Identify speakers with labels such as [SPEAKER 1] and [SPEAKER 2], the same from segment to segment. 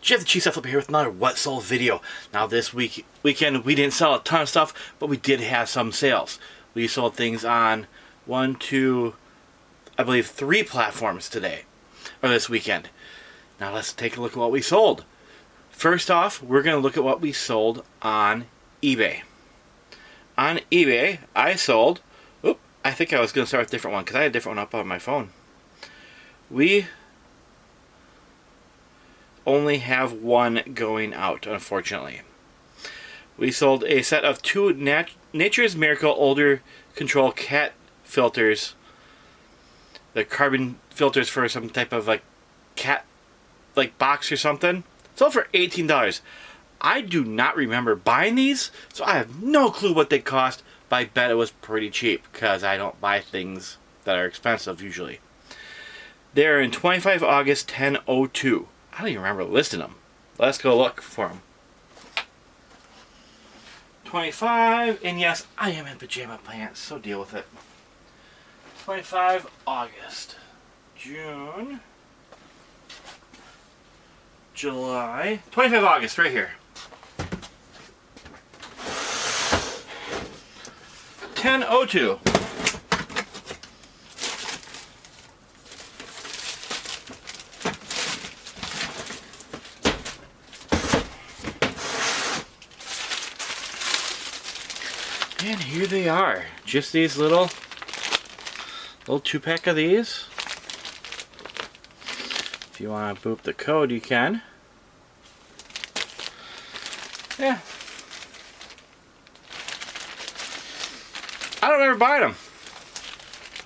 [SPEAKER 1] Jeff the Cheesehead Flipper here with another What Sold video. Now this weekend we didn't sell a ton of stuff, but we did have some sales. We sold things on 1, 2, I believe 3 platforms today, or this weekend. Now let's take a look at what we sold. First off, we're going to look at what we sold on eBay. On eBay, I sold, I think I was going to start with a different one because I had a different one up on my phone. We only have one going out, unfortunately. We sold a set of 2 Nature's Miracle Odor Control cat filters. The carbon filters for some type of like cat box or something. Sold for $18. I do not remember buying these, so I have no clue what they cost, but I bet it was pretty cheap because I don't buy things that are expensive usually. They're in 25 August 1002. I don't even remember listing them. Let's go look for them. 25, and yes, I am in pajama pants, so deal with it. 25 August, June, July, 25 August, right here. 1002. And here they are. Just these little 2-pack of these. If you want to boop the code, you can. Yeah. I don't remember buying them.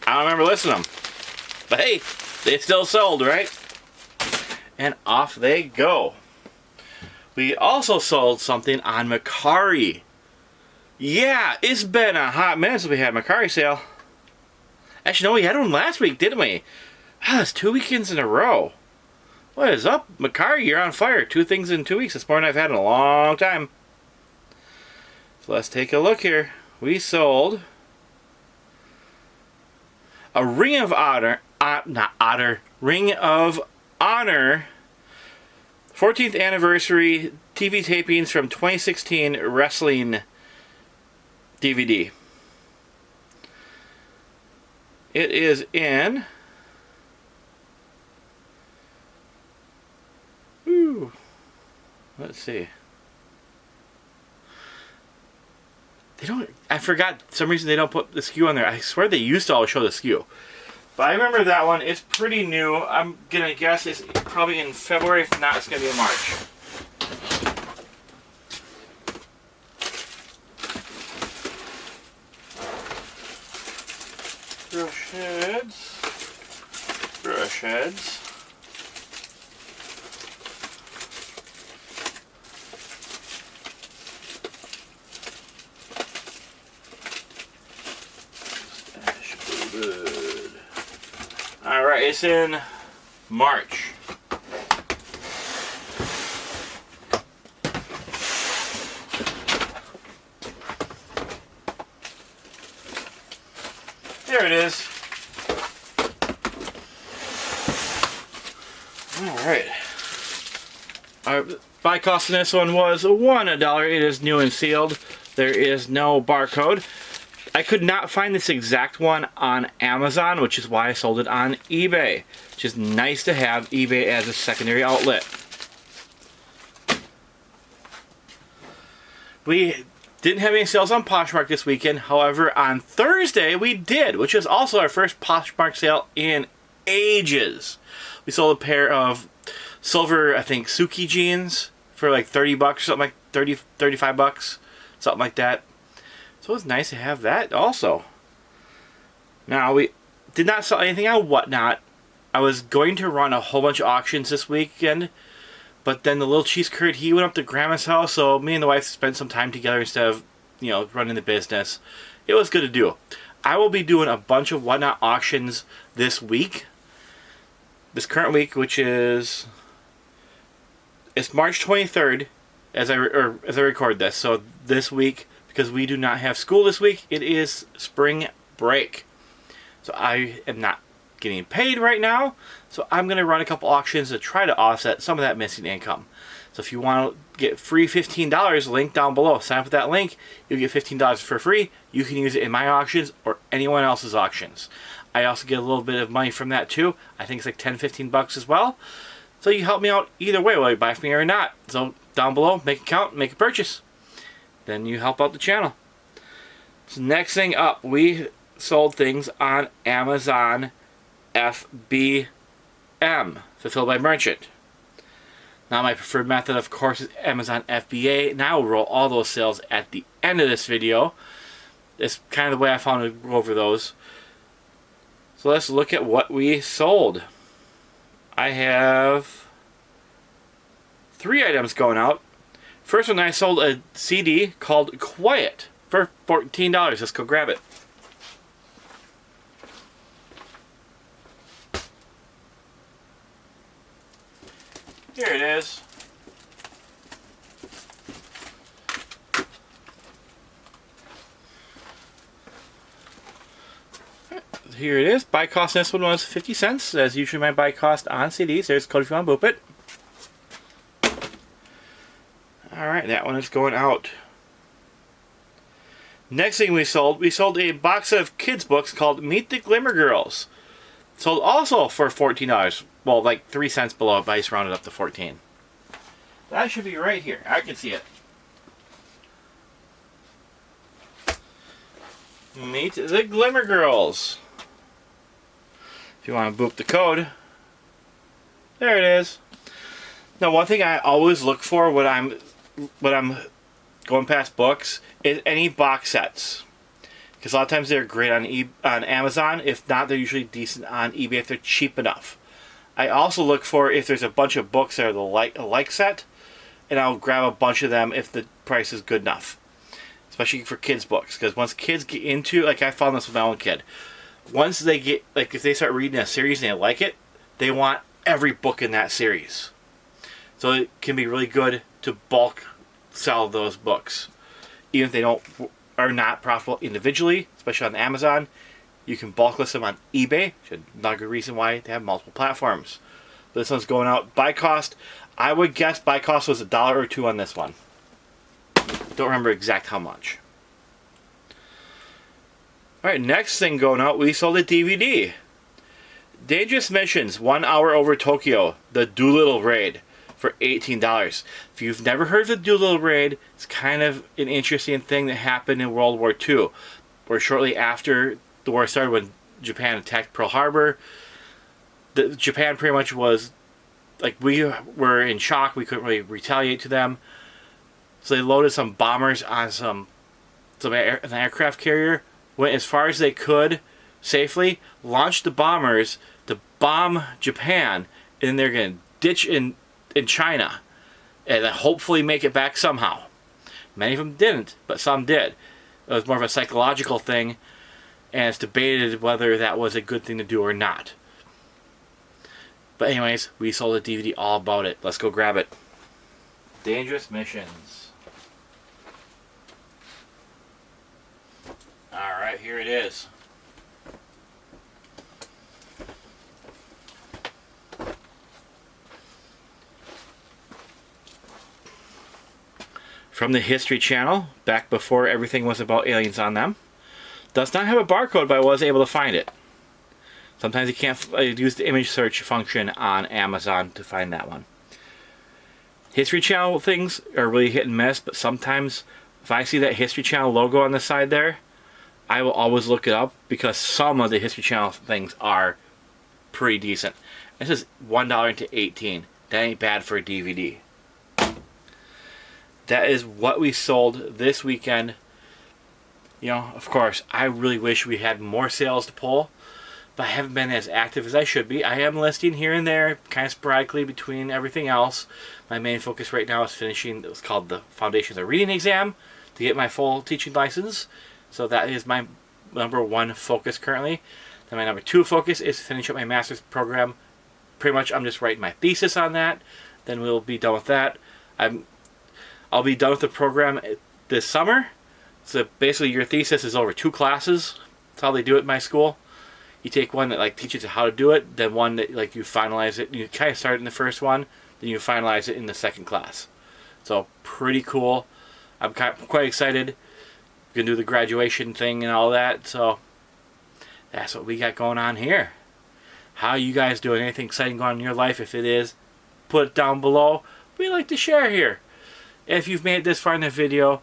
[SPEAKER 1] I don't remember listing them. But hey, they still sold, right? And off they go. We also sold something on Mercari. Yeah, it's been a hot minute since we had a Mercari sale. Actually, no, we had one last week, didn't we? That's 2 weekends in a row. What is up? Mercari, you're on fire. 2 things in 2 weeks. That's more than I've had in a long time. So let's take a look here. We sold a Ring of Honor, Ring of Honor 14th anniversary TV tapings from 2016 wrestling DVD. It is in let's see. They don't, I forgot, for some reason they don't put the SKU on there. I swear they used to always show the SKU. But I remember that one. It's pretty new. I'm gonna guess it's probably in February. If not, it's gonna be in March. Brush heads. Alright, it's in March. There it is. Alright. Our buy cost on this one was $1. It is new and sealed. There is no barcode. I could not find this exact one on Amazon, which is why I sold it on eBay. It's just nice to have eBay as a secondary outlet. We didn't have any sales on Poshmark this weekend. However, on Thursday we did, which is also our first Poshmark sale in ages. We sold a pair of silver, I think, Suki jeans for like 30 bucks, something like 30, 35 bucks, something like that. So it was nice to have that also. Now, we did not sell anything on Whatnot. I was going to run a whole bunch of auctions this weekend, but then the little cheese curd, he went up to Grandma's house, so me and the wife spent some time together instead of, running the business. It was good to do. I will be doing a bunch of Whatnot auctions this week. This current week, which is... It's March 23rd as I record this, so this week... Because we do not have school this week, it is spring break. So I am not getting paid right now, so I'm going to run a couple auctions to try to offset some of that missing income. So if you want to get free $15, link down below. Sign up with that link, you'll get $15 for free. You can use it in my auctions or anyone else's auctions. I also get a little bit of money from that too. I think it's like 10-15 bucks as well. So you help me out either way, whether you buy from me or not. So down below, make a count, make a purchase. Then you help out the channel. So next thing up, we sold things on Amazon FBM, Fulfilled by Merchant. Now my preferred method, of course, is Amazon FBA. Now we'll roll all those sales at the end of this video. It's kind of the way I found to go over those. So let's look at what we sold. I have 3 items going out. First one, I sold a CD called Quiet for $14. Let's go grab it. Here it is. Here it is. Buy cost on this one was 50 cents. As usually my buy cost on CDs. There's the code if you want to boop it. Alright, that one is going out. Next thing we sold a box of kids books called Meet the Glimmer Girls. Sold also for $14. Well, like 3 cents below it, but I just rounded up to 14. That should be right here. I can see it. Meet the Glimmer Girls. If you want to boop the code, there it is. Now, one thing I always look for when I'm going past books is any box sets, because a lot of times they're great on Amazon. If not, they're usually decent on eBay if they're cheap enough. I also look for if there's a bunch of books that are the like set, and I'll grab a bunch of them if the price is good enough. Especially for kids books, because once kids get into, like I found this with my own kid, once they get, like if they start reading a series and they like it, they want every book in that series. So it can be really good to bulk sell those books. Even if they are not profitable individually, especially on Amazon, you can bulk list them on eBay, which is another good reason why they have multiple platforms. But this one's going out. Buy cost, I would guess buy cost was $1 or $2 on this one. Don't remember exact how much. Alright, next thing going out, we sold a DVD. Dangerous Missions, 1 Hour Over Tokyo, the Doolittle Raid, for $18. If you've never heard of the Doolittle Raid, it's kind of an interesting thing that happened in World War II, where shortly after the war started, when Japan attacked Pearl Harbor, Japan pretty much was, like, we were in shock, we couldn't really retaliate to them, so they loaded some bombers on an aircraft carrier, went as far as they could safely, launched the bombers to bomb Japan, and they're going to ditch in China and then hopefully make it back somehow. Many of them didn't, but some did. It was more of a psychological thing, and it's debated whether that was a good thing to do or not. But anyways, we sold a DVD all about it. Let's go grab it. Dangerous Missions. Alright, here it is. From the History Channel, back before everything was about aliens on them. Does not have a barcode, but I was able to find it. Sometimes you can't use the image search function on Amazon to find that one. History Channel things are really hit and miss, but sometimes if I see that History Channel logo on the side there, I will always look it up, because some of the History Channel things are pretty decent. This is $1 to $18. That ain't bad for a DVD. That is what we sold this weekend. You know, of course, I really wish we had more sales to pull, but I haven't been as active as I should be. I am listing here and there, kind of sporadically between everything else. My main focus right now is finishing, it's called the Foundations of Reading exam, to get my full teaching license. So that is my #1 focus currently. Then my #2 focus is to finish up my master's program. Pretty much I'm just writing my thesis on that. Then we'll be done with that. I'll be done with the program this summer. So basically your thesis is over 2 classes. That's how they do it in my school. You take one that like teaches you how to do it, then one that like you finalize it. You kind of start in the first one, then you finalize it in the second class. So pretty cool. I'm quite excited. We're gonna do the graduation thing and all that. So that's what we got going on here. How you guys doing? Anything exciting going on in your life? If it is, put it down below. We like to share here. If you've made it this far in the video,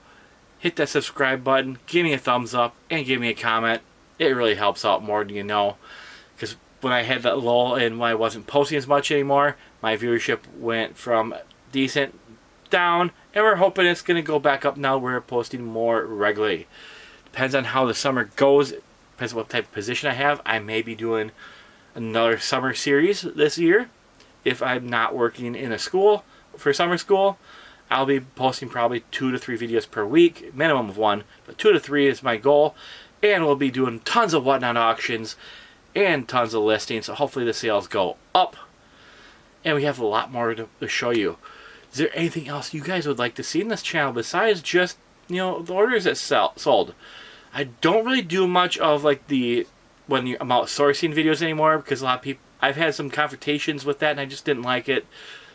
[SPEAKER 1] hit that subscribe button, give me a thumbs up, and give me a comment. It really helps out more than you know. Because when I had that lull and when I wasn't posting as much anymore, my viewership went from decent down, and we're hoping it's going to go back up now. We're posting more regularly. Depends on how the summer goes. Depends on what type of position I have. I may be doing another summer series this year. If I'm not working in a school for summer school, I'll be posting probably 2 to 3 videos per week, minimum of 1, but 2 to 3 is my goal. And we'll be doing tons of whatnot auctions and tons of listings. So hopefully the sales go up. And we have a lot more to show you. Is there anything else you guys would like to see in this channel besides just, you know, the orders that sold? I don't really do much of like when I'm outsourcing videos anymore, because a lot of people, I've had some confrontations with that and I just didn't like it.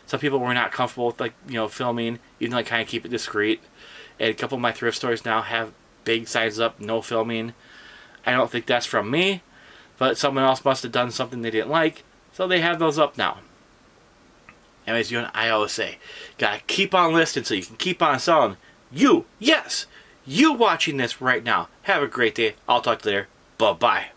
[SPEAKER 1] Some people were not comfortable with, like, you know, filming, even though I kind of keep it discreet. And a couple of my thrift stores now have big signs up, no filming. I don't think that's from me, but someone else must have done something they didn't like, so they have those up now. Anyways, I always say, gotta keep on listing so you can keep on selling. You watching this right now. Have a great day. I'll talk to you later. Bye-bye.